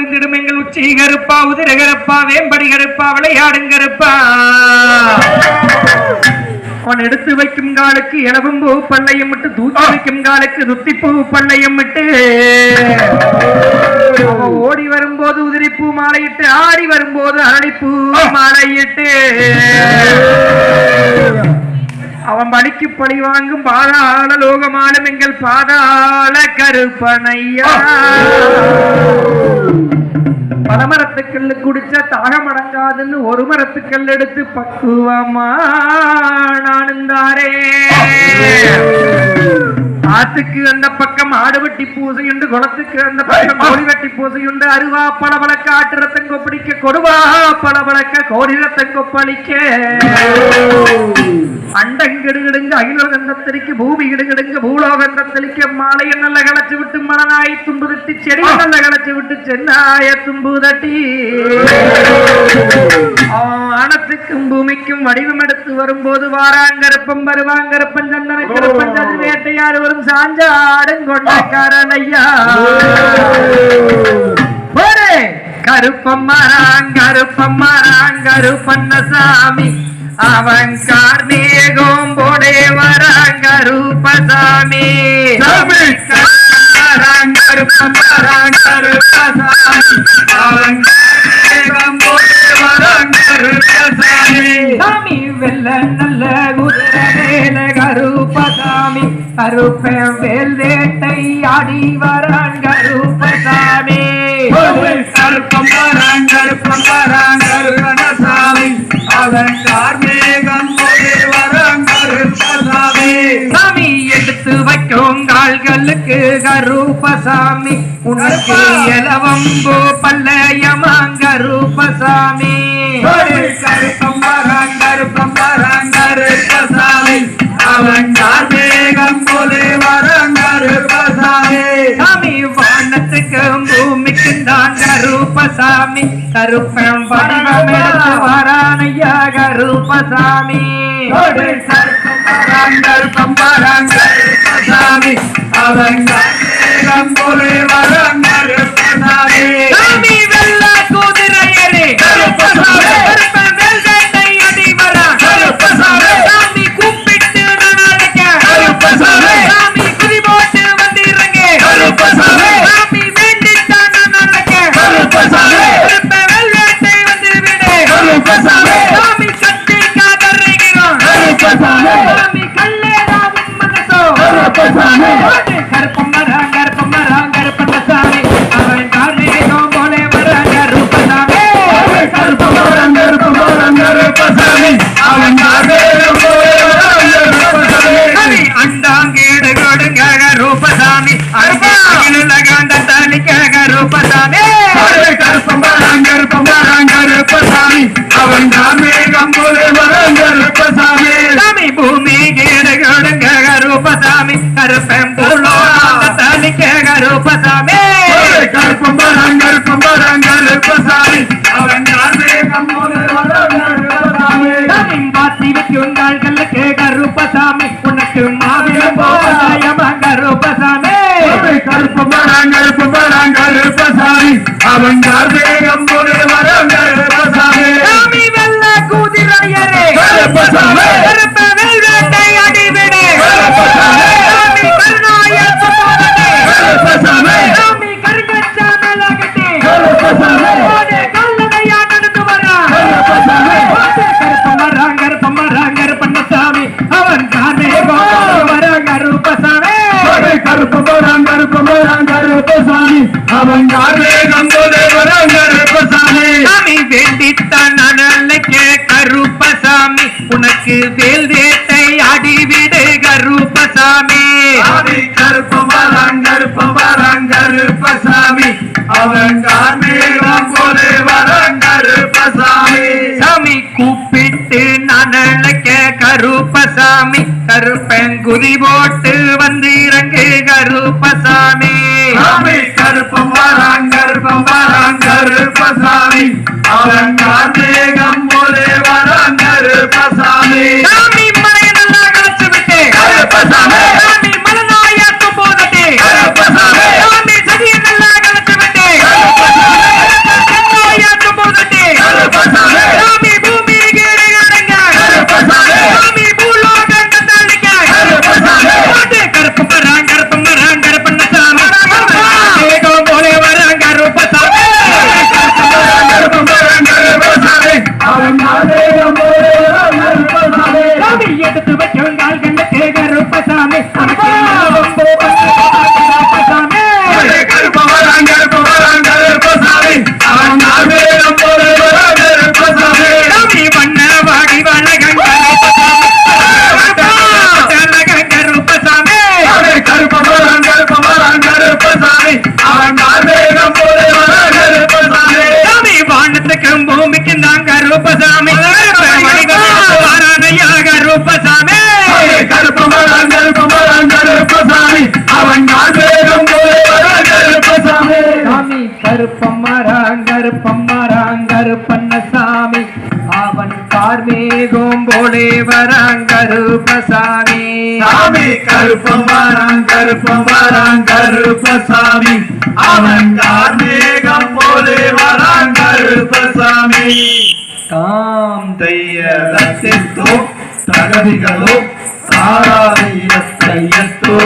விழுந்திடும் எங்கள் உச்சி கருப்பா உதிர கருப்பா வேம்படி கருப்பா விளையாடும் கருப்பா அவன் எடுத்து வைக்கும் காலுக்கு இளவும் பூ பள்ளையம் விட்டு தூக்கி வைக்கும் காலுக்கு துத்திப்பூ பள்ளையம் விட்டு அவன் ஓடி வரும்போது உதிரிப்பூ மாலையிட்டு ஆடி வரும்போது அரளிப்பூ மாலையிட்டு அவன் பலிக்கு பழி வாங்கும் பாதாள லோகமாலும் எங்கள் பாதாள கருப்பனையா பல மரத்துக்கல்லு குடிச்ச தாகம் அடங்காதுன்னு ஒரு மரத்துக்கல் எடுத்து பக்குவமா நானுந்தாரே ஆத்துக்கு அந்த பக்கம் ஆடு வெட்டி பூசையுண்டு குளத்துக்கு அந்த பக்கம் கோழி வெட்டி பூசையுண்டு அருவா பளபளக்க ஆட்டு ரத்தம் கொப்பளிக்க கொடுவா பளபளக்க கோழி ரத்தம் கொப்பளிக்க அண்டங்கிடுகிடுங்க அகிலோகந்தத்திற்கு பூமி கிடுகிடுங்க பூலோகந்தத்திற்கு மாலைய நல்ல களைச்சு விட்டு மலனாய் தும்பு தட்டி செடியை நல்ல களைச்சு விட்டு சென்னாய தும்பு தட்டி ஆனத்துக்கும் பூமிக்கும் வடிவம் எடுத்து வரும்போது வாராங்கருப்பம் வருவாங்கருப்பன் சந்தன கருப்பன் சது வேட்டையாடு வரும் சாஞ்சாடும் கொண்டக்காரன் ஐயா கருப்பம் மராங் கருப்பண்ணசாமி அவன் கார்மேகம் போடே வராங்க ரூபசாமி கருப்பம் மராங் கருப்பசாமி அவன் கார்மேகம் போடே வராங்க ரூபசாமி சாமி வெல்ல நல்ல குதிரவேல கருப்பசாமி கருப்பம் வேல் வேட்டை ஆடி வராங்க ரூபசாமி கருப்பம் மராங் கருப்பண்ணசாமி அவன் கார்மேகம் போடே வராங்க ரூபசாமி சாமி எடுத்து வைக்கும் கால்களுக்கு கருப்பசாமி உனக்கு இலவம்போ பல்லையமாங்க ரூபசாமி கருப்பம் மராங் கருப்பசாமி அவன் கார்மேகம் போலே வராங்க ரூபசாமி சாமி வானத்துக்கு பூமிக்கு தான் கருப்பசாமி கருப்பம் வடிவம் எடுத்து வரானையா கருப்பசாமி கருப்பம் கருப்பசாமி அவன் கார்மேகம் போலே வராங்க ரூபசாமி சாமி வெள்ள குதிரையரே கருப்பசாமி கருப்பம் வெல் வேட்டை அடி வரா கருப்பசாமி சாமி கூப்பிட்டு நடக்க கருப்பசாமி சாமி குதி போட்டு வந்திருங்க கருப்பசாமி சாமி வேண்டித்தான் நடக்க கருப்பசாமி கருப்பம் வெல் வேட்டை வந்து விடு கருப்பசாமி சாமி கட்டி காதறிகிறோம் கருப்பசாமி சாமி கல்லேடா மனசோ கருப்பசாமி கருப்பம் மராங் கருப்பண்ணசாமி அவன் கார்மேகம் போலே வராங்க ரூபசாமி கருப்பம் மராங் கருப்பசாமி அவன் கார்மேகம் போலே வராங்க ரூபசாமி அண்டாங்கேடு கொடுங்க ரூபசாமி அகிலகாந்தத்தானிக்க ரூபசாமி கருப்பம் மராங் கருப்பசாமி அவன் கார்மேகம் போலே வராங்க ரூபசாமி சாமி பூமி கேடு கொடுங்க ரூபசாமி கருப்பம் பூலோகந்தத்தானிக்க ரூபசாமி கருப்பம் மராங் கருப்பசாமி அவன் கார்மேகம் போலே வராங்க ரூபசாமி சாமி பாத்தி வைக்கும் கால்களுக்கு கருப்பசாமி உனக்கு மாவிலம் போயமாங்க ரூபசாமி கருப்பம் மராங் கருப்பசாமி அவன் கார்மேகம் போலே வராங்க ரூபசாமி சாமி வெள்ள குதிரையரே கருப்பசாமி கருப்ப வெல் வேட்டை அடிவிடு கருப்பசாமி சாமி கருணாய சுமோதே கருப்பசாமி சாமி கருகச்ச மேலகட்டி கருப்பசாமி ஓடே கல்லடையா நடந்து வரா கருப்பசாமி கருப்பம் மராங் கருப்பண்ணசாமி அவன் கார்மேகம் வராங்க ரூபசாமி கருப்பம் மராங் கருப்பசாமி அவன் கார்மேகம் போலே வராங்க ரூபசாமி சாமி வேண்டித்தான் நனலைக்க கருப்பசாமி உனக்கு வேல் வேட்டை அடிவிடு கருப்பசாமி கருப்பம் மராங் கருப்பசாமி அவன் கார்மேகம் போலே வராங்க ரூபசாமி சாமி கூப்பிட்டு நனலைக்க கருப்பசாமி கருப்பங்குதி போட்டு வந்து இறங்கு கருப்பசாமி கருப்பம் மராங் கருப்பசாமி அவன் கார்மேகம் போலே வராங்க ரூபசாமி சாமி மலைய நல்லா களைச்சு விட்டு கருப்பசாமி சாமி மலனாய தும்போதட்டி கருப்பசாமி சாமி சதிய நல்லா களைச்சு விட்டு கருப்பசாமி கருப்பண்ணசாமி அவன் கார்மேகம் போலே வராங்கருப்பசாமி சாமி கருப்பம் கருப்பசாமி அவன் கார்மேகம் போலே வராங்கருப்பசாமி தாம் தையதோ தகதிகளோ தாராதையத்தையத்தோ